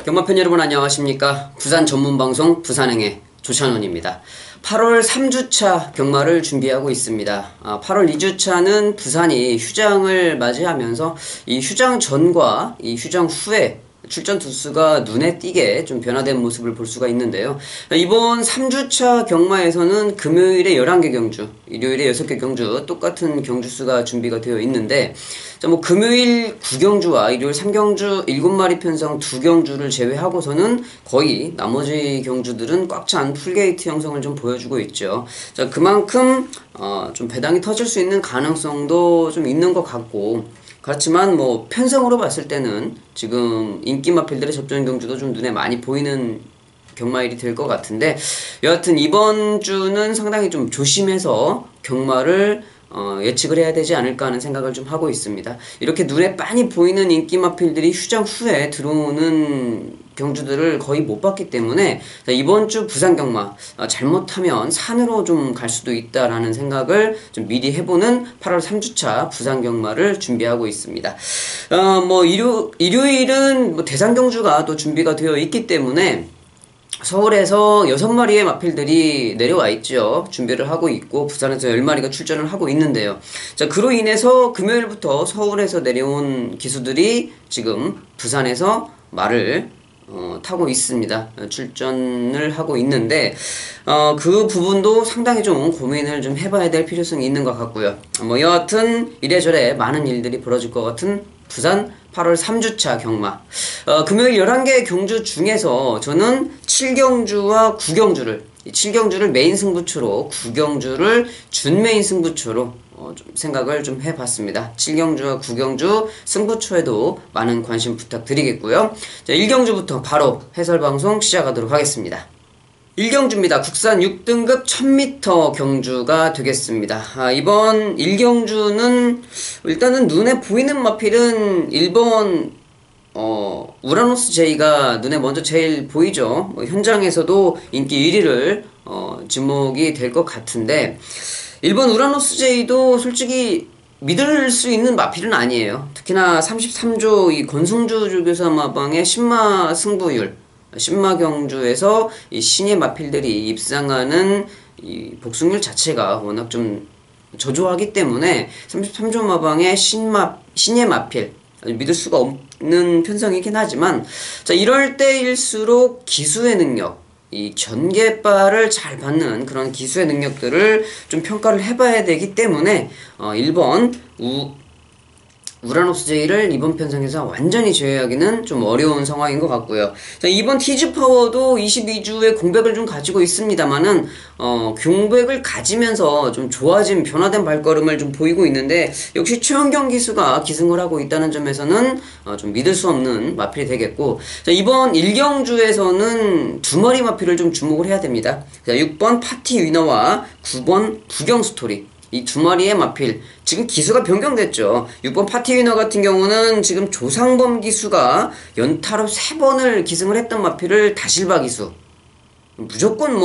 경마팬 여러분 안녕하십니까. 부산 전문방송 부산행의 조찬원입니다. 8월 3주차 경마를 준비하고 있습니다. 8월 2주차는 부산이 휴장을 맞이하면서 이 휴장 전과 이 휴장 후에 출전 투수가 눈에 띄게 좀 변화된 모습을 볼 수가 있는데요. 이번 3주차 경마에서는 금요일에 11개 경주, 일요일에 6개 경주, 똑같은 경주수가 준비가 되어 있는데, 금요일 9경주와 일요일 3경주 7마리 편성 2경주를 제외하고서는 거의 나머지 경주들은 꽉 찬 풀게이트 형성을 좀 보여주고 있죠. 자, 그만큼, 좀 배당이 터질 수 있는 가능성도 좀 있는 것 같고, 그렇지만 편성으로 봤을 때는 지금 인기 마필들의 접전 경주도 좀 눈에 많이 보이는 경마일이 될 것 같은데, 여하튼 이번 주는 상당히 좀 조심해서 경마를 예측을 해야 되지 않을까 하는 생각을 좀 하고 있습니다. 이렇게 눈에 빤히 보이는 인기 마필들이 휴장 후에 들어오는 경주들을 거의 못 봤기 때문에 이번 주 부산 경마 잘못하면 산으로 좀 갈 수도 있다라는 생각을 좀 미리 해보는 8월 3주차 부산 경마를 준비하고 있습니다. 일요일은 대상 경주가 또 준비가 되어 있기 때문에 서울에서 6마리의 마필들이 내려와 있죠. 준비를 하고 있고 부산에서 10마리가 출전을 하고 있는데요. 자, 그로 인해서 금요일부터 서울에서 내려온 기수들이 지금 부산에서 말을 타고 있습니다. 출전을 하고 있는데 그 부분도 상당히 좀 고민을 좀 해봐야 될 필요성이 있는 것 같고요. 여하튼 이래저래 많은 일들이 벌어질 것 같은 부산 8월 3주차 경마. 금요일 11개 경주 중에서 저는 7경주와 9경주를 7경주를 메인 승부처로 9경주를 준메인 승부처로 좀 생각을 좀 해봤습니다. 7경주와 9경주 승부처에도 많은 관심 부탁드리겠고요. 자, 1경주부터 바로 해설방송 시작하도록 하겠습니다. 1경주입니다. 국산 6등급 1000m 경주가 되겠습니다. 이번 1경주는 일단은 눈에 보이는 마필은 1번 우라노스 J가 눈에 먼저 제일 보이죠. 현장에서도 인기 1위를 지목이 될 것 같은데 1번 우라노스 J도 솔직히 믿을 수 있는 마필은 아니에요. 특히나 33조 이 권승주 주교사 마방의 신마 승부율, 신마 경주에서 이 신예 마필들이 입상하는 이 복승률 자체가 워낙 좀 저조하기 때문에 33조 마방의 신예 마필 믿을 수가 없는 편성이긴 하지만, 자, 이럴 때일수록 기수의 능력, 이 전개발을 잘 받는 그런 기수의 능력들을 좀 평가를 해봐야 되기 때문에 1번 우라노스 J를 이번 편성에서 완전히 제외하기는 좀 어려운 상황인 것 같고요. 자, 이번 티즈파워도 22주의 공백을 좀 가지고 있습니다만은 공백을 가지면서 좀 좋아진 변화된 발걸음을 좀 보이고 있는데, 역시 최원경 기수가 기승을 하고 있다는 점에서는 좀 믿을 수 없는 마필이 되겠고, 자, 이번 1경주에서는 2마리 마필을 좀 주목을 해야 됩니다. 자, 6번 파티 위너와 9번 부경스토리, 이 2마리의 마필 지금 기수가 변경됐죠. 6번 파티위너 같은 경우는 지금 조상범 기수가 연타로 3번을 기승을 했던 마필을 다실바 기수, 무조건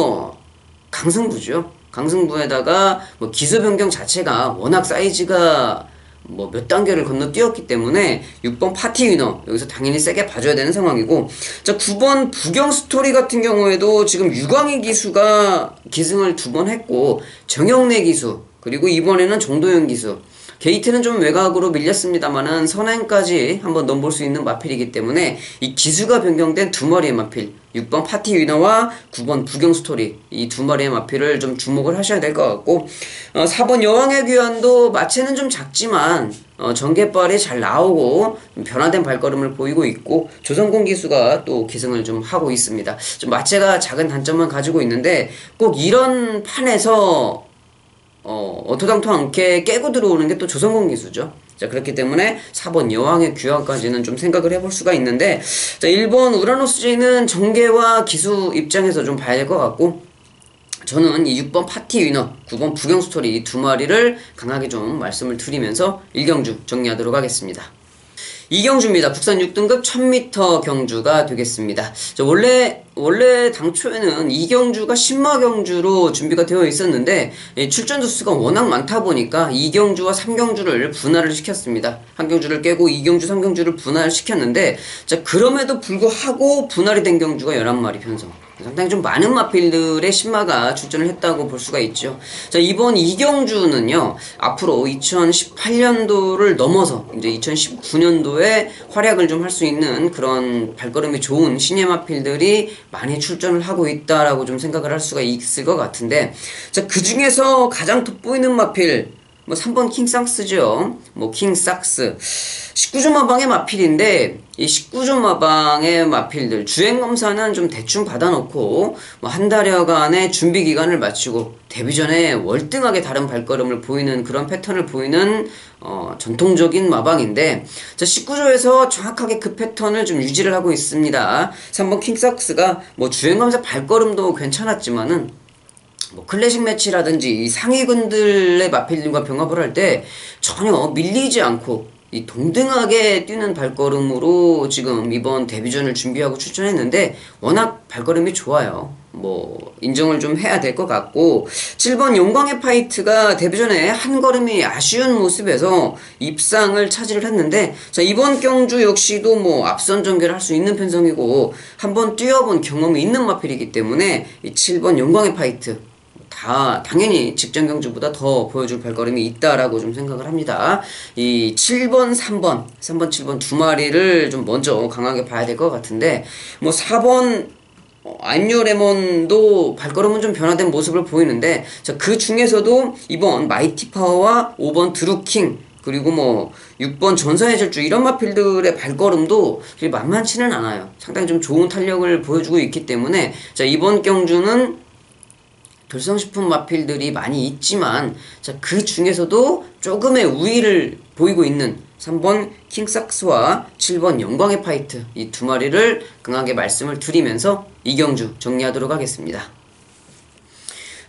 강승부죠. 강승부에다가 기수 변경 자체가 워낙 사이즈가 몇 단계를 건너뛰었기 때문에 6번 파티위너 여기서 당연히 세게 봐줘야 되는 상황이고, 자, 9번 부경스토리 같은 경우에도 지금 유광희 기수가 기승을 2번 했고, 정영래 기수 그리고 이번에는 정도현 기수, 게이트는 좀 외곽으로 밀렸습니다만은 선행까지 한번 넘볼 수 있는 마필이기 때문에 이 기수가 변경된 2마리의 마필, 6번 파티 위너와 9번 부경스토리, 이 2마리의 마필을 좀 주목을 하셔야 될 것 같고, 4번 여왕의 귀환도 마체는 좀 작지만 전개발이 잘 나오고 좀 변화된 발걸음을 보이고 있고, 조성공 기수가 또 기승을 좀 하고 있습니다. 좀 마체가 작은 단점을 가지고 있는데 꼭 이런 판에서 어토당토 않게 깨고 들어오는 게 또 조성공 기수죠. 자, 그렇기 때문에 4번 여왕의 귀환까지는 좀 생각을 해볼 수가 있는데, 자, 1번 우라노스 J는 전개와 기수 입장에서 좀 봐야 될 것 같고, 저는 이 6번 파티 위너, 9번 부경스토리 이 2마리를 강하게 좀 말씀을 드리면서 1경주 정리하도록 하겠습니다. 이경주입니다. 국산 6등급 1000m 경주가 되겠습니다. 원래 당초에는 이경주가 신마 경주로 준비가 되어 있었는데 출전 두수가 워낙 많다 보니까 이경주와 3경주를 분할을 시켰습니다. 한 경주를 깨고 이경주, 3경주를 분할을 시켰는데 자, 그럼에도 불구하고 분할이 된 경주가 11마리 편성. 상당히 좀 많은 마필들의 신마가 출전을 했다고 볼 수가 있죠. 자, 이번 이경주는요, 앞으로 2018년도를 넘어서 이제 2019년도에 활약을 좀 할 수 있는 그런 발걸음이 좋은 신예 마필들이 많이 출전을 하고 있다라고 좀 생각을 할 수가 있을 것 같은데, 자, 그 중에서 가장 돋보이는 마필, 3번 킹삭스죠. 킹삭스. 19조 마방의 마필인데, 이 19조 마방의 마필들, 주행검사는 좀 대충 받아놓고, 한 달여간의 준비 기간을 마치고, 데뷔 전에 월등하게 다른 발걸음을 보이는 그런 패턴을 보이는, 전통적인 마방인데, 자, 19조에서 정확하게 그 패턴을 좀 유지를 하고 있습니다. 3번 킹삭스가, 주행검사 발걸음도 괜찮았지만은, 클래식 매치라든지 이 상위군들의 마필들과 병합을 할 때 전혀 밀리지 않고 이 동등하게 뛰는 발걸음으로 지금 이번 데뷔전을 준비하고 출전했는데 워낙 발걸음이 좋아요. 인정을 좀 해야 될 것 같고 7번 용광의 파이트가 데뷔전에 한 걸음이 아쉬운 모습에서 입상을 차지를 했는데 자, 이번 경주 역시도 앞선 전개를 할 수 있는 편성이고 한번 뛰어본 경험이 있는 마필이기 때문에 이 7번 용광의 파이트 당연히 직전 경주보다 더 보여줄 발걸음이 있다라고 좀 생각을 합니다. 이 7번, 3번, 7번 두 마리를 좀 먼저 강하게 봐야 될 것 같은데 4번 안요레몬도 발걸음은 좀 변화된 모습을 보이는데 자, 그 중에서도 이번 마이티 파워와 5번 드루킹 그리고 6번 전사의 질주 이런 마필들의 발걸음도 만만치는 않아요. 상당히 좀 좋은 탄력을 보여주고 있기 때문에 자, 이번 경주는 돌성식품 마필들이 많이 있지만 자, 그 중에서도 조금의 우위를 보이고 있는 3번 킹삭스와 7번 영광의 파이트 이 두 마리를 강하게 말씀을 드리면서 이경주 정리하도록 하겠습니다.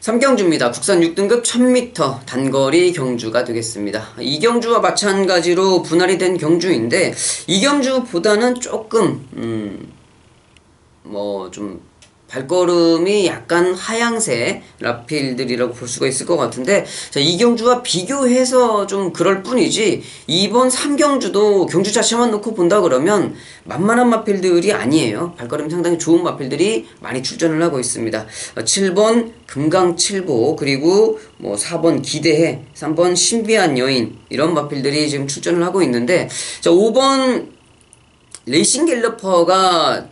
3경주입니다. 국산 6등급 1000m 단거리 경주가 되겠습니다. 이경주와 마찬가지로 분할이 된 경주인데 이경주보다는 조금 좀 발걸음이 약간 하향세 라필들이라고 볼 수가 있을 것 같은데 자, 이경주와 비교해서 좀 그럴 뿐이지 이번 3경주도 경주 자체만 놓고 본다 그러면 만만한 마필들이 아니에요. 발걸음이 상당히 좋은 마필들이 많이 출전을 하고 있습니다. 7번 금강칠보 그리고 4번 기대해 3번 신비한 여인 이런 마필들이 지금 출전을 하고 있는데 자, 5번 레이싱 갤러퍼가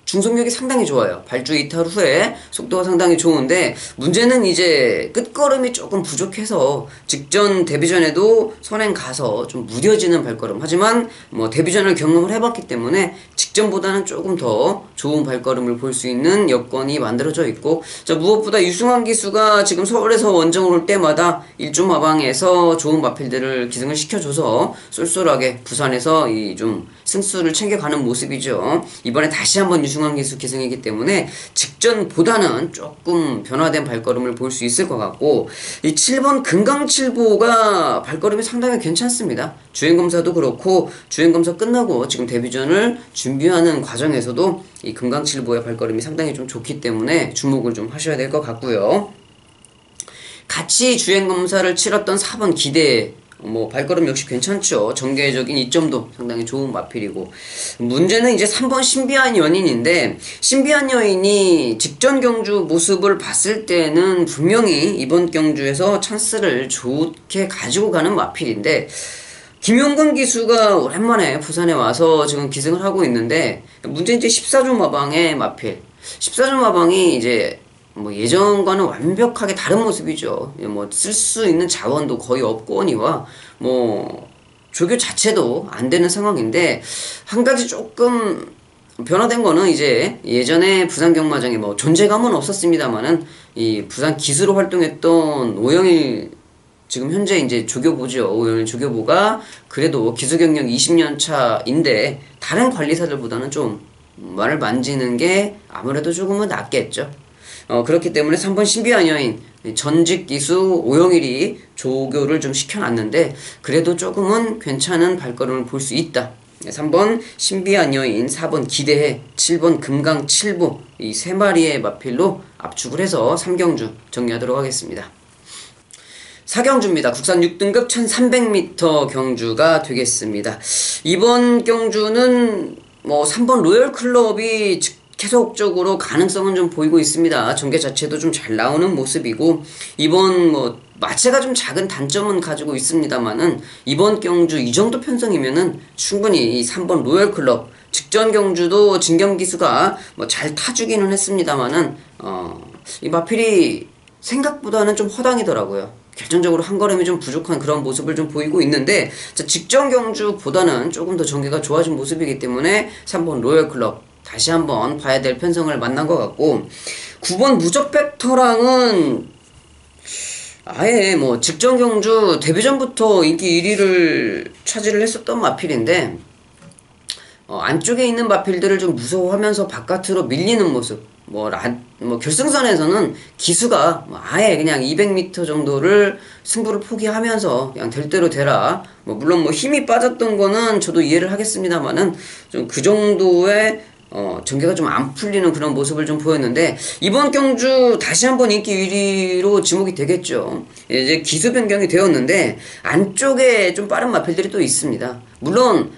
중속력이 상당히 좋아요. 발주 이탈 후에 속도가 상당히 좋은데 문제는 이제 끝걸음이 조금 부족해서 직전 데뷔전에도 선행 가서 좀 무뎌지는 발걸음 하지만 데뷔전을 경험을 해봤기 때문에 직전보다는 조금 더 좋은 발걸음을 볼 수 있는 여건이 만들어져 있고 자, 무엇보다 유승환 기수가 지금 서울에서 원정을 올 때마다 일조마방에서 좋은 마필들을 기승을 시켜줘서 쏠쏠하게 부산에서 이 좀 승수를 챙겨가는 모습이죠. 이번에 다시 한번 유승환 기수 기승이기 때문에 직전보다는 조금 변화된 발걸음을 볼 수 있을 것 같고 이 7번 금강칠보가 발걸음이 상당히 괜찮습니다. 주행검사도 그렇고 주행검사 끝나고 지금 데뷔전을 준비하는 과정에서도 이 금강칠보의 발걸음이 상당히 좀 좋기 때문에 주목을 좀 하셔야 될 것 같고요. 같이 주행검사를 치렀던 4번 기대 발걸음 역시 괜찮죠. 전개적인 이점도 상당히 좋은 마필이고 문제는 이제 3번 신비한 여인인데 신비한 여인이 직전 경주 모습을 봤을 때는 분명히 이번 경주에서 찬스를 좋게 가지고 가는 마필인데 김용근 기수가 오랜만에 부산에 와서 지금 기승을 하고 있는데 문제는 이제 14조 마방의 마필 14조 마방이 이제 예전과는 완벽하게 다른 모습이죠. 쓸 수 있는 자원도 거의 없거니와 조교 자체도 안 되는 상황인데 한 가지 조금 변화된 거는 이제 예전에 부산 경마장에 존재감은 없었습니다만은 이 부산 기수로 활동했던 오영일 지금 현재 이제 조교보죠. 오영일 조교보가 그래도 기수 경력 20년 차인데 다른 관리사들보다는 좀 말을 만지는 게 아무래도 조금은 낫겠죠. 그렇기 때문에 3번 신비한 여인 전직 기수 오영일이 조교를 좀 시켜놨는데 그래도 조금은 괜찮은 발걸음을 볼 수 있다. 3번 신비한 여인, 4번 기대해, 7번 금강 7부 이 세 마리의 마필로 압축을 해서 3경주 정리하도록 하겠습니다. 4경주입니다. 국산 6등급 1300m 경주가 되겠습니다. 이번 경주는 3번 로열클럽이 계속적으로 가능성은 좀 보이고 있습니다. 전개 자체도 좀 잘 나오는 모습이고, 이번 마체가 좀 작은 단점은 가지고 있습니다만은, 이번 경주 이 정도 편성이면은 충분히 이 3번 로열클럽, 직전 경주도 진경기수가 잘 타주기는 했습니다만은, 이 마필이 생각보다는 좀 허당이더라고요. 결정적으로 한 걸음이 좀 부족한 그런 모습을 좀 보이고 있는데, 직전 경주보다는 조금 더 전개가 좋아진 모습이기 때문에 3번 로열클럽 다시 한번 봐야 될 편성을 만난 것 같고, 9번 무적백터랑은 아예 직전 경주 데뷔전부터 인기 1위를 차지를 했었던 마필인데, 안쪽에 있는 마필들을 좀 무서워하면서 바깥으로 밀리는 모습, 결승선에서는 기수가 아예 그냥 200m 정도를 승부를 포기하면서 그냥 될 대로 되라. 물론 힘이 빠졌던 거는 저도 이해를 하겠습니다만은 좀 그 정도의 전개가 좀 안 풀리는 그런 모습을 좀 보였는데, 이번 경주 다시 한번 인기 1위로 지목이 되겠죠. 이제 기수 변경이 되었는데 안쪽에 좀 빠른 마필들이 또 있습니다. 물론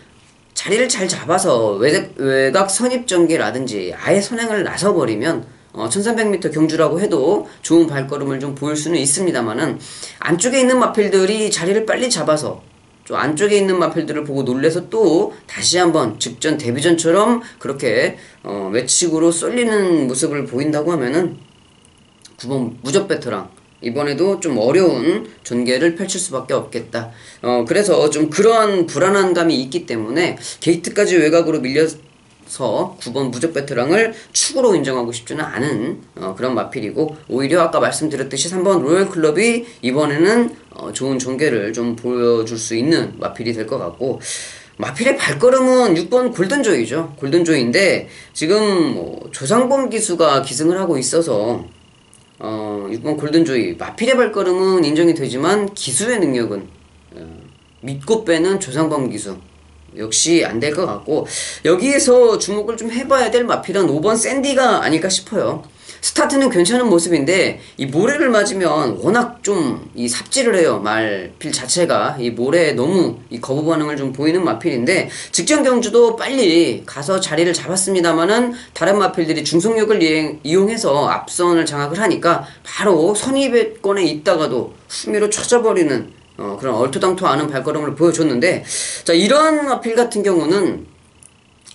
자리를 잘 잡아서 외곽 선입 전개라든지 아예 선행을 나서버리면 1300m 경주라고 해도 좋은 발걸음을 좀 보일 수는 있습니다만은, 안쪽에 있는 마필들이 자리를 빨리 잡아서 좀 안쪽에 있는 마필들을 보고 놀래서 또 다시 한번 직전 데뷔전처럼 그렇게 외측으로 쏠리는 모습을 보인다고 하면은 9번 무적배터랑 이번에도 좀 어려운 전개를 펼칠 수밖에 없겠다. 그래서 좀 그러한 불안한 감이 있기 때문에 게이트까지 외곽으로 밀려서 9번 무적배터랑을 축으로 인정하고 싶지는 않은 그런 마필이고, 오히려 아까 말씀드렸듯이 3번 로열클럽이 이번에는 좋은 전개를 좀 보여줄 수 있는 마필이 될 것 같고, 마필의 발걸음은 6번 골든조이죠. 골든조이인데 지금 조상범 기수가 기승을 하고 있어서 6번 골든조이, 마필의 발걸음은 인정이 되지만 기수의 능력은 믿고 빼는 조상범 기수 역시 안 될 것 같고, 여기에서 주목을 좀 해봐야 될 마필은 5번 샌디가 아닐까 싶어요. 스타트는 괜찮은 모습인데 이 모래를 맞으면 워낙 좀 이 삽질을 해요. 말필 자체가 이 모래에 너무 이 거부 반응을 좀 보이는 마필인데, 직전 경주도 빨리 가서 자리를 잡았습니다만은 다른 마필들이 중속력을 이용해서 앞선을 장악을 하니까 바로 선입권에 있다가도 후미로 쳐져버리는 그런 얼토당토 않은 발걸음을 보여줬는데, 자, 이런 마필 같은 경우는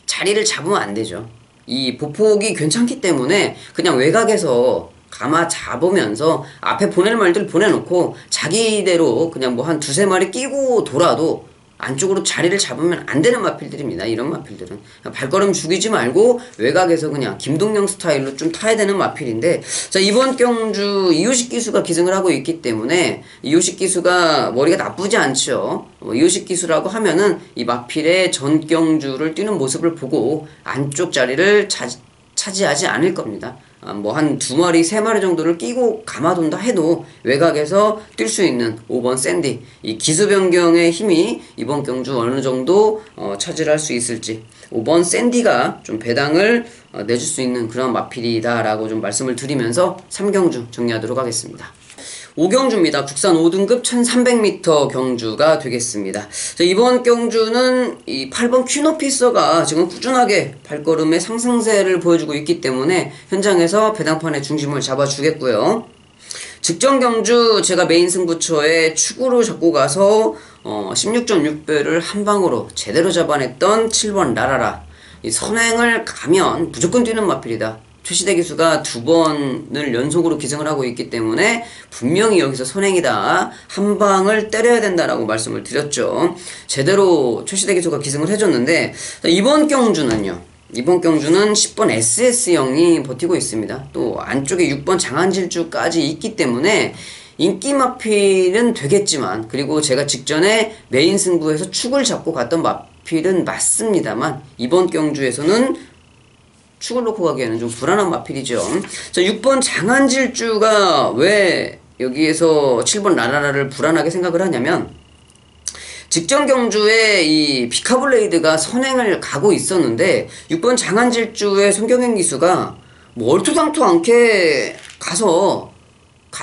자리를 잡으면 안 되죠. 이 보폭이 괜찮기 때문에 그냥 외곽에서 감아 잡으면서 앞에 보낼 말들 보내놓고 자기대로 그냥 한 두세 마리 끼고 돌아도 안쪽으로 자리를 잡으면 안 되는 마필들입니다. 이런 마필들은 발걸음 죽이지 말고 외곽에서 그냥 김동영 스타일로 좀 타야 되는 마필인데, 자, 이번 경주 이효식 기수가 기승을 하고 있기 때문에 이효식 기수가 머리가 나쁘지 않죠. 이효식 기수라고 하면은 이 마필의 전 경주를 뛰는 모습을 보고 안쪽 자리를 차지하지 않을 겁니다. 한 2마리, 3마리 정도를 끼고 감아돈다 해도 외곽에서 뛸 수 있는 5번 샌디, 이 기수 변경의 힘이 이번 경주 어느 정도 차지할 수 있을지, 5번 샌디가 좀 배당을 내줄 수 있는 그런 마필이다라고 좀 말씀을 드리면서 3경주 정리하도록 하겠습니다. 5경주입니다. 국산 5등급 1300m 경주가 되겠습니다. 자, 이번 경주는 이 8번 퀸오피서가 지금 꾸준하게 발걸음의 상승세를 보여주고 있기 때문에 현장에서 배당판의 중심을 잡아주겠고요. 직전 경주 제가 메인 승부처에 축으로 잡고 가서 16.6배를 한 방으로 제대로 잡아냈던 7번 라라라, 이 선행을 가면 무조건 뛰는 마필이다. 최시대 기수가 2번을 연속으로 기승을 하고 있기 때문에 분명히 여기서 선행이다, 한 방을 때려야 된다라고 말씀을 드렸죠. 제대로 최시대 기수가 기승을 해줬는데, 이번 경주는요, 이번 경주는 10번 SS형이 버티고 있습니다. 또 안쪽에 6번 장안질주까지 있기 때문에 인기 마필은 되겠지만, 그리고 제가 직전에 메인 승부에서 축을 잡고 갔던 마필은 맞습니다만, 이번 경주에서는 축을 놓고 가기에는 좀 불안한 마필이죠. 자, 6번 장안질주가 왜 여기에서 7번 라라라를 불안하게 생각을 하냐면, 직전 경주에 이 비카블레이드가 선행을 가고 있었는데 6번 장안질주의 손경행 기수가 뭐 얼토당토 않게 가서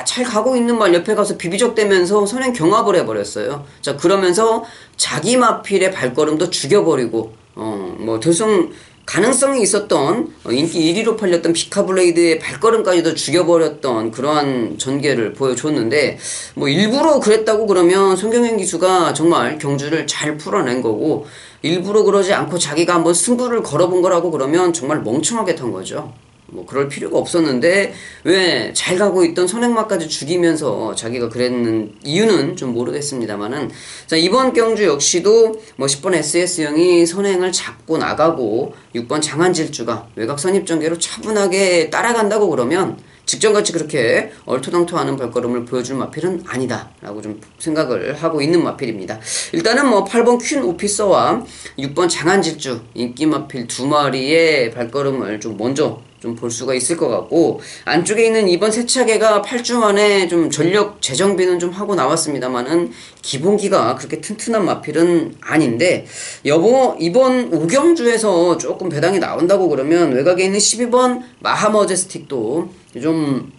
잘 가고 있는 말 옆에 가서 비비적대면서 선행 경합을 해버렸어요. 자, 그러면서 자기 마필의 발걸음도 죽여버리고 뭐 결승 가능성이 있었던 인기 1위로 팔렸던 비카블레이드의 발걸음까지도 죽여버렸던 그러한 전개를 보여줬는데 뭐 일부러 그랬다고 그러면 손경행 기수가 정말 경주를 잘 풀어낸 거고, 일부러 그러지 않고 자기가 한번 승부를 걸어본 거라고 그러면 정말 멍청하게 탄 거죠. 뭐 그럴 필요가 없었는데 왜 잘 가고 있던 선행마까지 죽이면서 자기가 그랬는 이유는 좀 모르겠습니다만은, 자, 이번 경주 역시도 뭐 10번 SS형이 선행을 잡고 나가고 6번 장안질주가 외곽 선입전개로 차분하게 따라간다고 그러면 직전같이 그렇게 얼토당토하는 발걸음을 보여줄 마필은 아니다 라고 좀 생각을 하고 있는 마필입니다. 일단은 뭐 8번 퀸 오피서와 6번 장안질주 인기 마필 두 마리의 발걸음을 좀 먼저 좀 볼 수가 있을 것 같고, 안쪽에 있는 이번 세차계가 8주 만에 좀 전력 재정비는 좀 하고 나왔습니다만은 기본기가 그렇게 튼튼한 마필은 아닌데, 이번 5경주에서 조금 배당이 나온다고 그러면 외곽에 있는 12번 마하머제스틱도 좀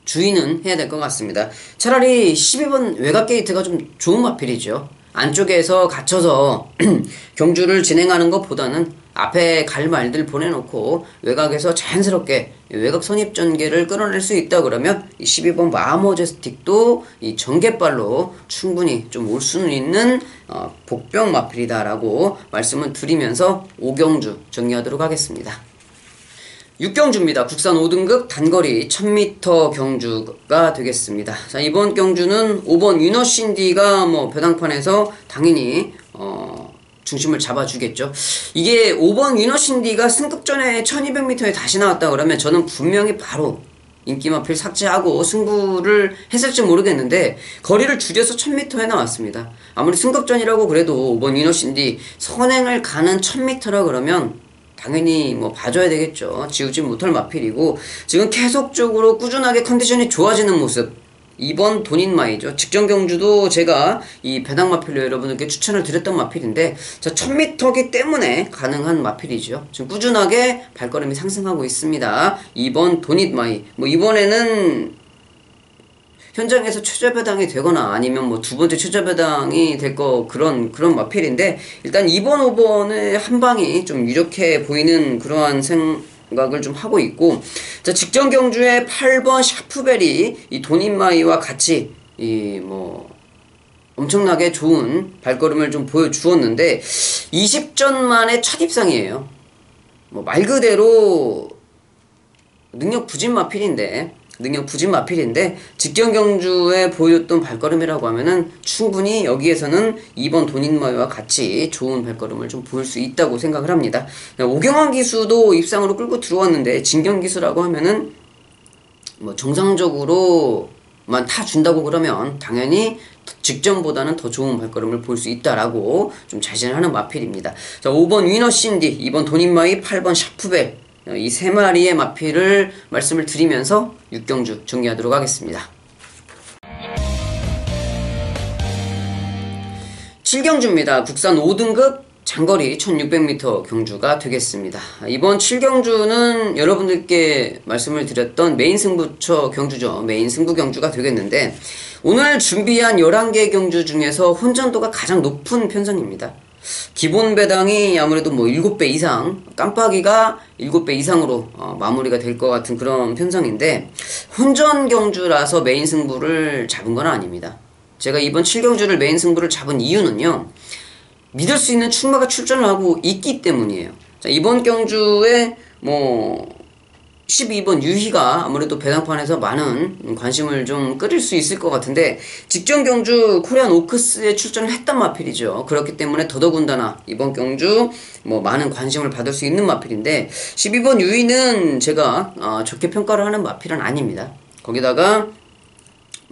주의는 해야 될 것 같습니다. 차라리 12번 외곽 게이트가 좀 좋은 마필이죠. 안쪽에서 갇혀서 경주를 진행하는 것보다는 앞에 갈 말들 보내놓고 외곽에서 자연스럽게 외곽 선입전개를 끌어낼 수 있다 그러면 이 12번 마하머제스틱도 이 전개발로 충분히 좀 올 수는 있는 복병 마필이다라고 말씀을 드리면서 5경주 정리하도록 하겠습니다. 6경주입니다. 국산 5등급 단거리 1000m 경주가 되겠습니다. 자, 이번 경주는 5번 위너신디가 뭐 배당판에서 당연히 중심을 잡아주겠죠. 이게 5번 위너신디가 승급전에 1200m에 다시 나왔다 그러면 저는 분명히 바로 인기마필 삭제하고 승부를 했을지 모르겠는데 거리를 줄여서 1000m에 나왔습니다. 아무리 승급전이라고 그래도 5번 위너신디 선행을 가는 1000m라 그러면 당연히 뭐 봐줘야 되겠죠. 지우지 못할 마필이고 지금 계속적으로 꾸준하게 컨디션이 좋아지는 모습, 이번 돈인마이죠. 직전 경주도 제가 이 배당 마필로 여러분들께 추천을 드렸던 마필인데, 자, 1000m이기 때문에 가능한 마필이죠. 지금 꾸준하게 발걸음이 상승하고 있습니다. 이번 돈인마이, 뭐 이번에는 현장에서 최저 배당이 되거나 아니면 뭐 두 번째 최저 배당이 될 거 그런 마필인데, 일단 2번 5번의 한 방이 좀 유력해 보이는 그러한 생각을 좀 하고 있고, 자, 직전 경주에 8번 샤프벨이 이 돈인마이와 같이 이 뭐 엄청나게 좋은 발걸음을 좀 보여주었는데 20전 만에 첫 입상이에요. 뭐 말 그대로 능력 부진 마필인데 직전 경주에 보여줬던 발걸음이라고 하면은 충분히 여기에서는 2번 돈인마이와 같이 좋은 발걸음을 좀 보일 수 있다고 생각을 합니다. 오경환 기수도 입상으로 끌고 들어왔는데 진경 기수라고 하면은 뭐 정상적으로만 타준다고 그러면 당연히 직전보다는 더 좋은 발걸음을 볼 수 있다라고 좀 자신을 하는 마필입니다. 자, 5번 위너신디, 2번 돈인마이, 8번 샤프벨, 이 세 마리의 마필을 말씀을 드리면서 6경주 정리하도록 하겠습니다. 7경주입니다. 국산 5등급 장거리 1600m 경주가 되겠습니다. 이번 7경주는 여러분들께 말씀을 드렸던 메인 승부처 경주죠. 메인 승부 경주가 되겠는데 오늘 준비한 11개 경주 중에서 혼전도가 가장 높은 편성입니다. 기본 배당이 아무래도 뭐 7배 이상, 깜빡이가 7배 이상으로 마무리가 될 것 같은 그런 편성인데, 혼전 경주라서 메인 승부를 잡은 건 아닙니다. 제가 이번 7경주를 메인 승부를 잡은 이유는요, 믿을 수 있는 축마가 출전을 하고 있기 때문이에요. 자, 이번 경주에 뭐 12번 유희가 아무래도 배당판에서 많은 관심을 좀 끌을 수 있을 것 같은데, 직전 경주 코리안 오크스에 출전을 했던 마필이죠. 그렇기 때문에 더더군다나 이번 경주 뭐 많은 관심을 받을 수 있는 마필인데, 12번 유희는 제가 좋게 평가를 하는 마필은 아닙니다. 거기다가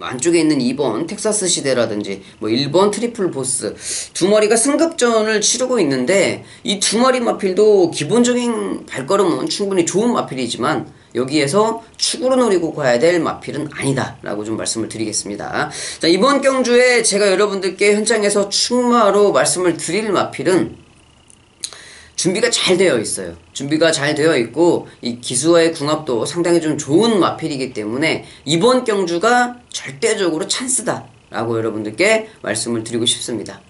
안쪽에 있는 2번 텍사스 시대라든지 뭐 1번 트리플 보스 두 마리가 승급전을 치르고 있는데 이 두 마리 마필도 기본적인 발걸음은 충분히 좋은 마필이지만 여기에서 축으로 노리고 가야 될 마필은 아니다 라고 좀 말씀을 드리겠습니다. 자, 이번 경주에 제가 여러분들께 현장에서 축마로 말씀을 드릴 마필은 준비가 잘 되어 있어요. 준비가 잘 되어 있고 이 기수와의 궁합도 상당히 좀 좋은 마필이기 때문에 이번 경주가 절대적으로 찬스다 라고 여러분들께 말씀을 드리고 싶습니다.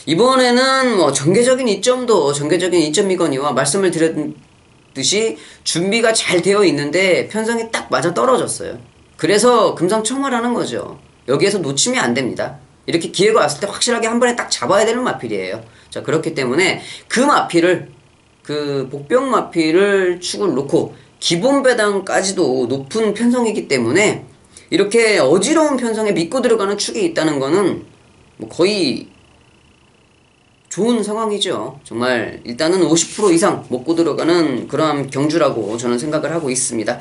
이번에는 뭐 전개적인 이점이거니와 말씀을 드렸듯이 준비가 잘 되어 있는데 편성이 딱 맞아 떨어졌어요. 그래서 금상첨화라는 거죠. 여기에서 놓치면 안 됩니다. 이렇게 기회가 왔을 때 확실하게 한 번에 딱 잡아야 되는 마필이에요. 자, 그렇기 때문에 그 마필을, 그 복병 마필을 축을 놓고 기본 배당까지도 높은 편성이기 때문에 이렇게 어지러운 편성에 믿고 들어가는 축이 있다는 거는 뭐 거의 좋은 상황이죠. 정말 일단은 50% 이상 먹고 들어가는 그런 경주라고 저는 생각을 하고 있습니다.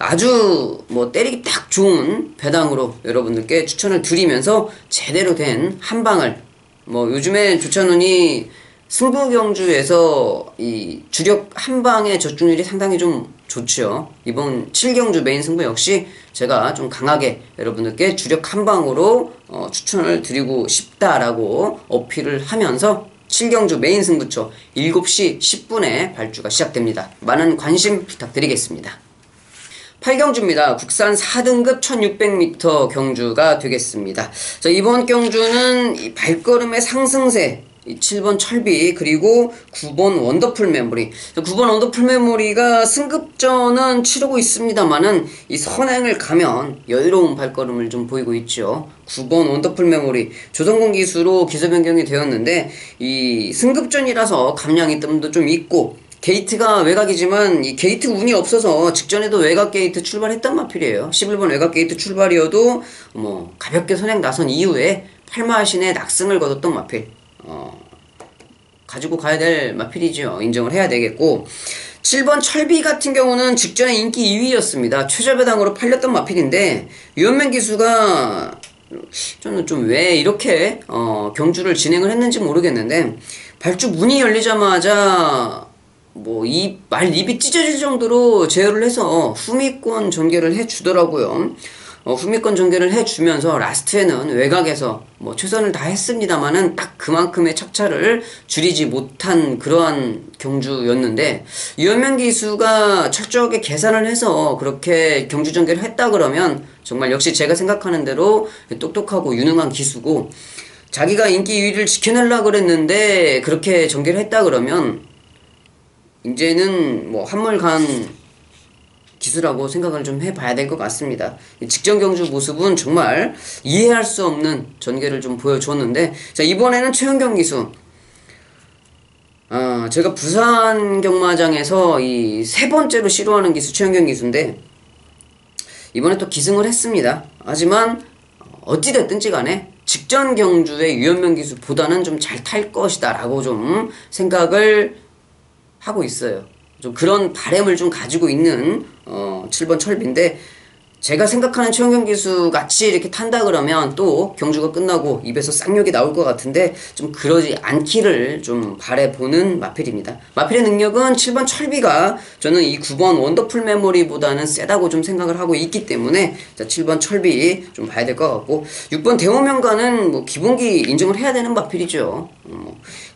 아주 뭐 때리기 딱 좋은 배당으로 여러분들께 추천을 드리면서 제대로 된 한방을, 뭐 요즘에 조찬훈이 승부 경주에서 이 주력 한방의 적중률이 상당히 좀 좋죠. 이번 7경주 메인 승부 역시 제가 좀 강하게 여러분들께 주력 한방으로 추천을 드리고 싶다라고 어필을 하면서 7경주 메인 승부처 7시 10분에 발주가 시작됩니다. 많은 관심 부탁드리겠습니다. 8경주입니다. 국산 4등급 1600m 경주가 되겠습니다. 자, 이번 경주는 이 발걸음의 상승세, 7번 철비 그리고 9번 원더풀 메모리. 9번 원더풀 메모리가 승급전은 치르고 있습니다만은 이 선행을 가면 여유로운 발걸음을 좀 보이고 있죠. 9번 원더풀 메모리 조성공 기수로 기소 변경이 되었는데 이 승급전이라서 감량이 뜸도 좀 있고 게이트가 외곽이지만 이 게이트 운이 없어서 직전에도 외곽 게이트 출발했단 마필이에요. 11번 외곽 게이트 출발이어도 뭐 가볍게 선행 나선 이후에 8마신의 낙승을 거뒀던 마필. 가지고 가야 될 마필이죠. 인정을 해야 되겠고 7번 철비 같은 경우는 직전에 인기 2위였습니다. 최저배당으로 팔렸던 마필인데 유현명 기수가 저는 좀 왜 이렇게 경주를 진행을 했는지 모르겠는데 발주 문이 열리자마자 뭐 입이 찢어질 정도로 제어를 해서 후미권 전개를 해주더라고요. 후미권 전개를 해주면서 라스트에는 외곽에서 뭐 최선을 다했습니다만은 딱 그만큼의 척차를 줄이지 못한 그러한 경주였는데 유현명 기수가 철저하게 계산을 해서 그렇게 경주 전개를 했다 그러면 정말 역시 제가 생각하는 대로 똑똑하고 유능한 기수고 자기가 인기 2위를 지켜내려고 그랬는데 그렇게 전개를 했다 그러면 이제는 뭐 한물간 기수라고 생각을 좀 해봐야 될 것 같습니다. 직전 경주 모습은 정말 이해할 수 없는 전개를 좀 보여줬는데 자, 이번에는 최은경 기수. 제가 부산 경마장에서 이 세 번째로 싫어하는 기수 최은경 기수인데 이번에 또 기승을 했습니다. 하지만 어찌됐든지 간에 직전 경주의 유현명 기수보다는 좀 잘 탈 것이다 라고 좀 생각을 하고 있어요. 좀 그런 바램을 좀 가지고 있는 7번 철비인데 제가 생각하는 최은경 기수 같이 이렇게 탄다 그러면 또 경주가 끝나고 입에서 쌍욕이 나올 것 같은데 좀 그러지 않기를 좀 바라보는 마필입니다. 마필의 능력은 7번 철비가 저는 이 9번 원더풀 메모리보다는 세다고 좀 생각을 하고 있기 때문에 자, 7번 철비 좀 봐야 될 것 같고 6번 대호명가는 뭐 기본기 인정을 해야 되는 마필이죠.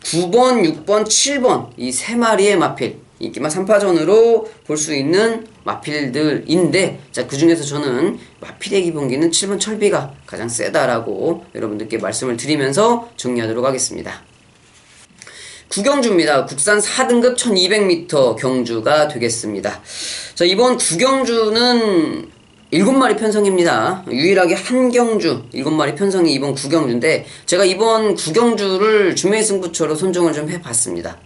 9번, 6번, 7번 이 세 마리의 마필 인기마 3파전으로 볼 수 있는 마필들인데 자, 그 중에서 저는 마필의 기본기는 7번 철비가 가장 세다라고 여러분들께 말씀을 드리면서 정리하도록 하겠습니다. 9경주입니다. 국산 4등급 1200m 경주가 되겠습니다. 자, 이번 9경주는 7마리 편성입니다. 유일하게 한 경주 7마리 편성이 이번 9경주인데 제가 이번 9경주를 준메이 승부처로 선정을 좀 해봤습니다.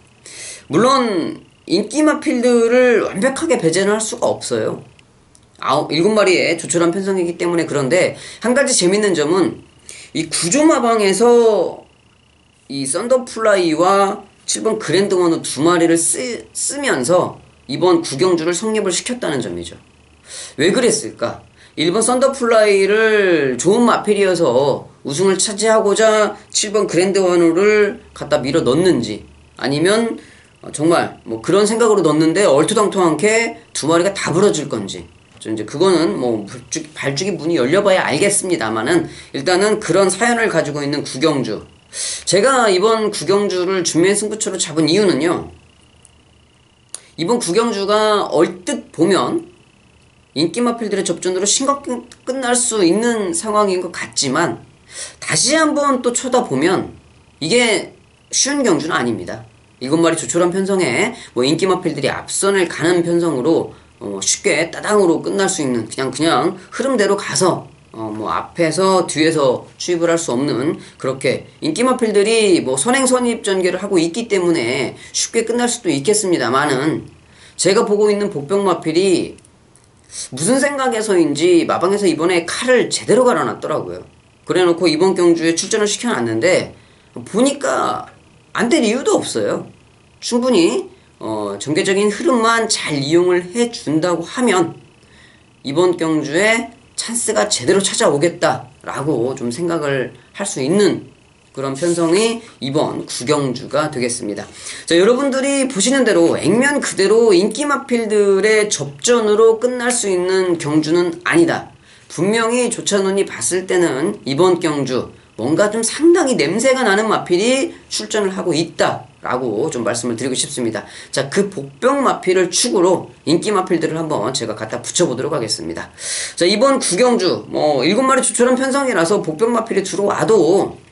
물론 인기 마필들을 완벽하게 배제는 할 수가 없어요. 7마리의 조촐한 편성이기 때문에. 그런데 한 가지 재밌는 점은 이 구조마방에서 이 썬더플라이와 7번 그랜드원우 2마리를 쓰면서 이번 9경주를 성립을 시켰다는 점이죠. 왜 그랬을까? 1번 썬더플라이를 좋은 마필이어서 우승을 차지하고자 7번 그랜드와노를 갖다 밀어 넣는지, 아니면 정말 뭐 그런 생각으로 넣는데 얼토당토않게 두 마리가 다 부러질 건지, 이제 그거는 뭐 발주기 문이 열려봐야 알겠습니다만은, 일단은 그런 사연을 가지고 있는 구경주, 제가 이번 구경주를 준비승부처로 잡은 이유는요, 이번 구경주가 얼뜻 보면 인기 마필들의 접전으로 싱겁게 끝날 수 있는 상황인 것 같지만, 다시 한번 또 쳐다보면 이게 쉬운 경주는 아닙니다. 7마리 조촐한 편성에 뭐 인기 마필들이 앞선을 가는 편성으로 쉽게 따당으로 끝날 수 있는, 그냥 흐름대로 가서 뭐 앞에서 뒤에서 추입을 할 수 없는, 그렇게 인기 마필들이 뭐 선행선입 전개를 하고 있기 때문에 쉽게 끝날 수도 있겠습니다만은, 제가 보고 있는 복병 마필이 무슨 생각에서인지 마방에서 이번에 칼을 제대로 갈아놨더라고요. 그래놓고 이번 경주에 출전을 시켜놨는데 보니까 안 될 이유도 없어요. 충분히 전개적인 흐름만 잘 이용을 해준다고 하면 이번 경주에 찬스가 제대로 찾아오겠다라고 좀 생각을 할 수 있는 그런 편성이 이번 구경주가 되겠습니다. 자, 여러분들이 보시는 대로 액면 그대로 인기 마필들의 접전으로 끝날 수 있는 경주는 아니다. 분명히 조찬훈이 봤을 때는 이번 경주 뭔가 좀 상당히 냄새가 나는 마필이 출전을 하고 있다라고 좀 말씀을 드리고 싶습니다. 자, 그 복병 마필을 축으로 인기 마필들을 한번 제가 갖다 붙여보도록 하겠습니다. 자, 이번 구경주 뭐 7마리 조촐한 편성이라서 복병 마필이 들어와도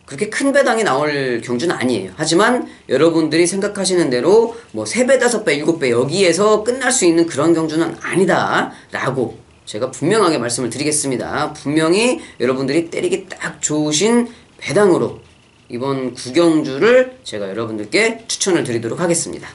그렇게 큰 배당이 나올 경주는 아니에요. 하지만 여러분들이 생각하시는 대로 뭐 3배, 5배, 7배 여기에서 끝날 수 있는 그런 경주는 아니다 라고 제가 분명하게 말씀을 드리겠습니다. 분명히 여러분들이 때리기 딱 좋으신 배당으로 이번 구경주를 제가 여러분들께 추천을 드리도록 하겠습니다.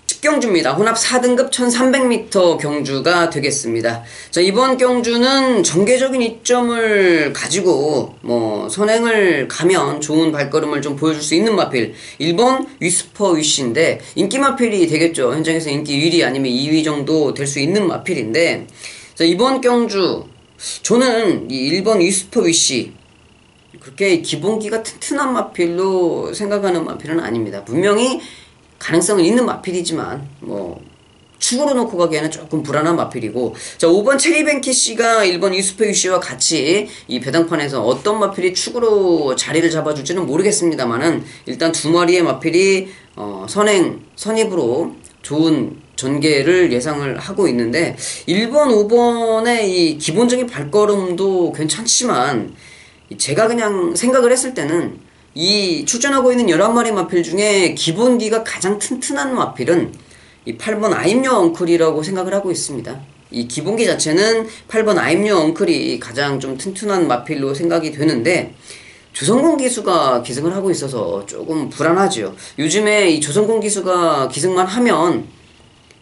10경주입니다. 혼합 4등급 1300m 경주가 되겠습니다. 자, 이번 경주는 전개적인 이점을 가지고 뭐 선행을 가면 좋은 발걸음을 좀 보여줄 수 있는 마필 1번 위스퍼 위시인데, 인기 마필이 되겠죠. 현장에서 인기 1위 아니면 2위 정도 될 수 있는 마필인데, 자, 이번 경주 저는 이 1번 위스퍼 위시 그렇게 기본기가 튼튼한 마필로 생각하는 마필은 아닙니다. 분명히 가능성은 있는 마필이지만 뭐 축으로 놓고 가기에는 조금 불안한 마필이고, 자, 5번 체리뱅키씨가 1번 이스페이씨와 같이 이 배당판에서 어떤 마필이 축으로 자리를 잡아줄지는 모르겠습니다만은, 일단 두 마리의 마필이 선입으로 좋은 전개를 예상을 하고 있는데, 1번, 5번의 이 기본적인 발걸음도 괜찮지만 제가 그냥 생각을 했을 때는 이 출전하고 있는 11마리 마필 중에 기본기가 가장 튼튼한 마필은 이 8번 아임료 엉클이라고 생각을 하고 있습니다. 이 기본기 자체는 8번 아임료 엉클이 가장 좀 튼튼한 마필로 생각이 되는데, 조성공 기수가 기승을 하고 있어서 조금 불안하죠. 요즘에 이 조성공 기수가 기승만 하면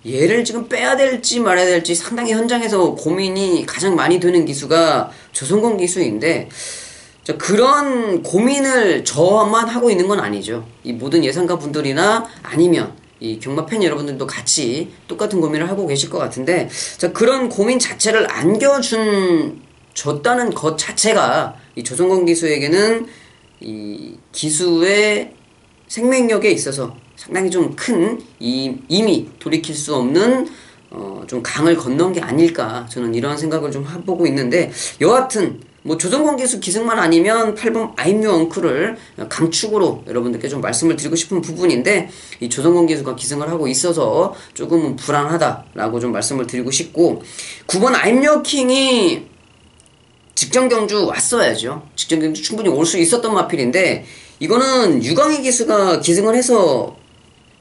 얘를 지금 빼야 될지 말아야 될지 상당히 현장에서 고민이 가장 많이 되는 기수가 조성공 기수인데, 그런 고민을 저만 하고 있는 건 아니죠. 이 모든 예상가 분들이나 아니면 이 경마 팬 여러분들도 같이 똑같은 고민을 하고 계실 것 같은데, 자, 그런 고민 자체를 줬다는 것 자체가 이 조성건 기수에게는 이 기수의 생명력에 있어서 상당히 좀 큰 이미 돌이킬 수 없는 좀 강을 건넌 게 아닐까, 저는 이런 생각을 좀 해보고 있는데, 여하튼 뭐 조성건 기수 기승만 아니면 8번 아임류 엉클을 강축으로 여러분들께 좀 말씀을 드리고 싶은 부분인데, 이 조성건 기수가 기승을 하고 있어서 조금은 불안하다라고 좀 말씀을 드리고 싶고, 9번 아임류 킹이 직전 경주 왔어야죠. 직전 경주 충분히 올 수 있었던 마필인데, 이거는 유광희 기수가 기승을 해서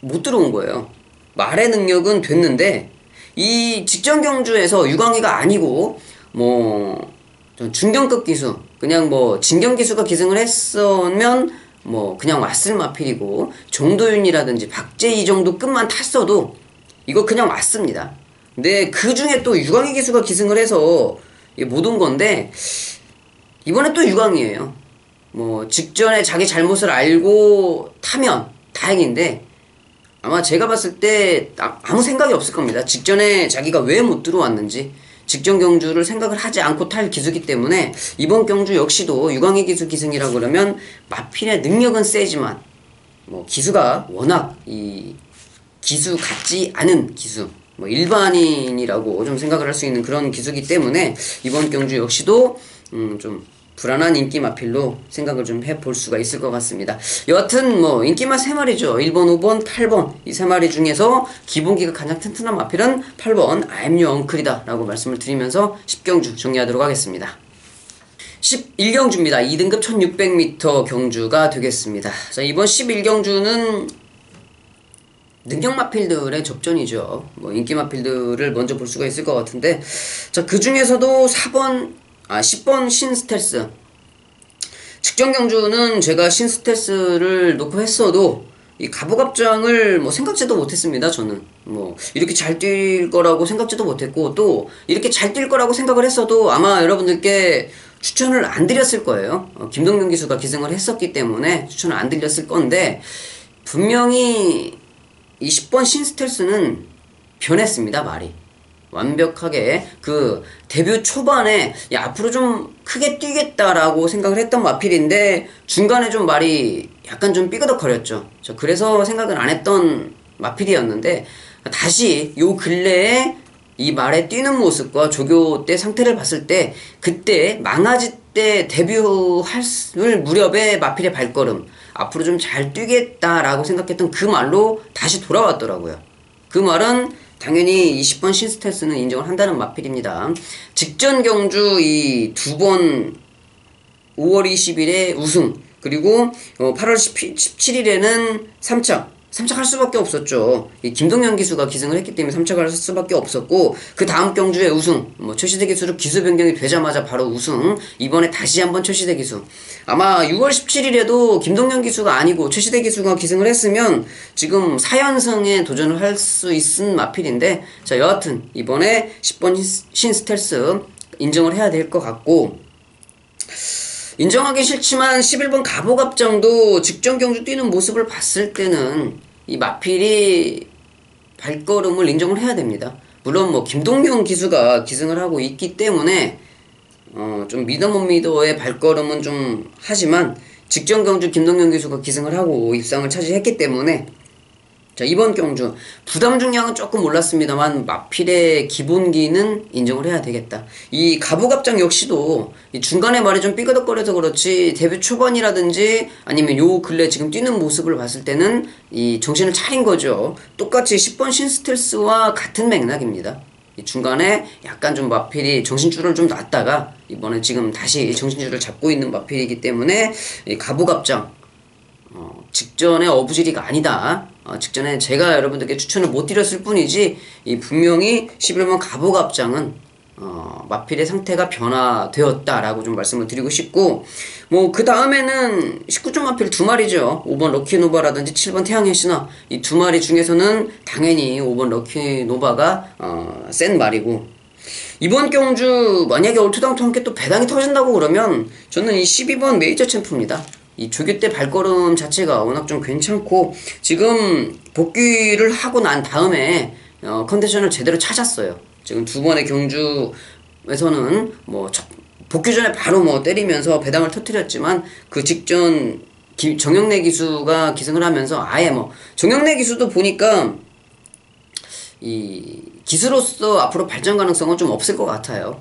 못 들어온 거예요. 말의 능력은 됐는데 이 직전 경주에서 유광희가 아니고 뭐 중견급 기수, 그냥 뭐 진경 기수가 기승을 했으면 뭐 그냥 왔을 마필이고, 정도윤이라든지 박재희 정도 급만 탔어도 이거 그냥 왔습니다. 근데 그 중에 또 유광희 기수가 기승을 해서 못 온 건데, 이번에 또 유광희예요. 뭐 직전에 자기 잘못을 알고 타면 다행인데, 아마 제가 봤을 때 아무 생각이 없을 겁니다. 직전에 자기가 왜 못 들어왔는지. 직전 경주를 생각을 하지 않고 탈 기수기 때문에 이번 경주 역시도 유광희 기수 기승이라 그러면 마필의 능력은 세지만 뭐 기수가 워낙 이 기수 같지 않은 기수, 뭐 일반인이라고 좀 생각을 할 수 있는 그런 기수기 때문에 이번 경주 역시도 좀 불안한 인기 마필로 생각을 좀 해볼 수가 있을 것 같습니다. 여하튼 뭐 인기마 3마리죠. 1번, 5번, 8번 이 3마리 중에서 기본기가 가장 튼튼한 마필은 8번 I'm your uncle이다 라고 말씀을 드리면서 10경주 정리하도록 하겠습니다. 11경주입니다. 2등급 1600m 경주가 되겠습니다. 자, 이번 11경주는 능력 마필들의 접전이죠. 뭐 인기 마필들을 먼저 볼 수가 있을 것 같은데, 자, 그 중에서도 10번 신스텔스. 직전 경주는 제가 신스텔스를 놓고 했어도 이 가부갑장을 뭐 생각지도 못했습니다. 저는 뭐 이렇게 잘 뛸 거라고 생각지도 못했고, 또 이렇게 잘 뛸 거라고 생각을 했어도 아마 여러분들께 추천을 안 드렸을 거예요. 김동균 기수가 기승을 했었기 때문에 추천을 안 드렸을 건데, 분명히 이 10번 신스텔스는 변했습니다. 말이 완벽하게 그 데뷔 초반에 야, 앞으로 좀 크게 뛰겠다라고 생각을 했던 마필인데 중간에 좀 말이 약간 좀 삐그덕거렸죠. 그래서 생각을 안 했던 마필이었는데, 다시 요 근래에 이 말의 뛰는 모습과 조교 때 상태를 봤을 때 그때 망아지 때 데뷔할 무렵의 마필의 발걸음, 앞으로 좀 잘 뛰겠다라고 생각했던 그 말로 다시 돌아왔더라고요. 그 말은 당연히 20번 신스텔스는 인정을 한다는 마필입니다. 직전 경주 이 2번 5월 20일에 우승, 그리고 8월 17일에는 3착할 수밖에 없었죠. 이 김동현 기수가 기승을 했기 때문에 3착을 할 수밖에 없었고, 그 다음 경주에 우승, 뭐 최시대 기수로 기수 변경이 되자마자 바로 우승, 이번에 다시 한번 최시대 기수. 아마 6월 17일에도 김동현 기수가 아니고 최시대 기수가 기승을 했으면 지금 4연승에 도전을 할 수 있은 마필인데, 자, 여하튼 이번에 10번 신스텔스 인정을 해야 될 것 같고, 인정하기 싫지만 11번 가보갑장도 직전 경주 뛰는 모습을 봤을 때는 이 마필이 발걸음을 인정을 해야 됩니다. 물론 뭐 김동균 기수가 기승을 하고 있기 때문에 좀 미더 못 미더의 발걸음은 좀 하지만, 직전 경주 김동균 기수가 기승을 하고 입상을 차지했기 때문에, 자, 이번 경주 부담 중량은 조금 올랐습니다만 마필의 기본기는 인정을 해야 되겠다. 이 가부갑장 역시도 이 중간에 말이 좀 삐그덕거려서 그렇지 데뷔 초반이라든지 아니면 요 근래 지금 뛰는 모습을 봤을 때는 이 정신을 차린 거죠. 똑같이 10번 신스텔스와 같은 맥락입니다. 이 중간에 약간 좀 마필이 정신줄을 좀 놨다가 이번에 지금 다시 정신줄을 잡고 있는 마필이기 때문에 이 가부갑장 직전에 어부지리가 아니다. 직전에 제가 여러분들께 추천을 못 드렸을 뿐이지, 이 분명히 11번 가보갑장은 마필의 상태가 변화되었다라고 좀 말씀을 드리고 싶고, 뭐 그 다음에는 19점 마필 2마리죠. 5번 럭키노바라든지 7번 태양의 신화, 이 2마리 중에서는 당연히 5번 럭키노바가 센 말이고, 이번 경주 만약에 올투당토 함께 또 배당이 터진다고 그러면 저는 이 12번 메이저 챔프입니다. 이 조교 때 발걸음 자체가 워낙 좀 괜찮고, 지금 복귀를 하고 난 다음에 컨디션을 제대로 찾았어요. 지금 2번의 경주에서는 뭐 복귀 전에 바로 뭐 때리면서 배당을 터뜨렸지만, 그 직전 정영래 기수가 기승을 하면서 아예 뭐 정영래 기수도 보니까 이 기수로서 앞으로 발전 가능성은 좀 없을 것 같아요.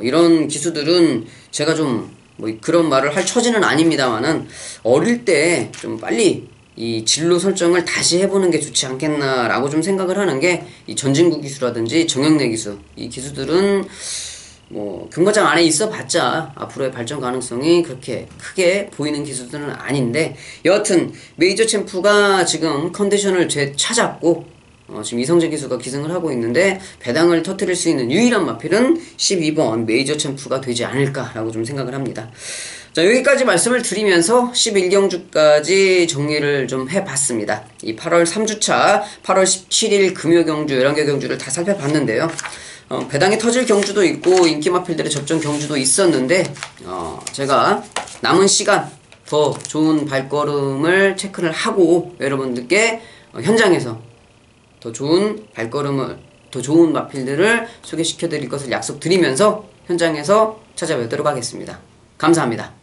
이런 기수들은 제가 좀 뭐 그런 말을 할 처지는 아닙니다만은, 어릴 때 좀 빨리 이 진로 설정을 다시 해보는 게 좋지 않겠나라고 좀 생각을 하는 게, 이 전진구 기수라든지 정영래 기수, 이 기수들은 뭐 경마장 안에 있어 봤자 앞으로의 발전 가능성이 그렇게 크게 보이는 기수들은 아닌데, 여하튼 메이저 챔프가 지금 컨디션을 되찾았고 지금 이성재 기수가 기승을 하고 있는데, 배당을 터뜨릴 수 있는 유일한 마필은 12번 메이저 챔프가 되지 않을까라고 좀 생각을 합니다. 자, 여기까지 말씀을 드리면서 11경주까지 정리를 좀 해봤습니다. 이 8월 3주차 8월 17일 금요 경주 11개 경주를 다 살펴봤는데요. 배당이 터질 경주도 있고 인기 마필들의 접전 경주도 있었는데, 제가 남은 시간 더 좋은 발걸음을 체크를 하고 여러분들께 현장에서 더 좋은 발걸음을 더 좋은 마필들을 소개시켜 드릴 것을 약속드리면서 현장에서 찾아뵙도록 하겠습니다. 감사합니다.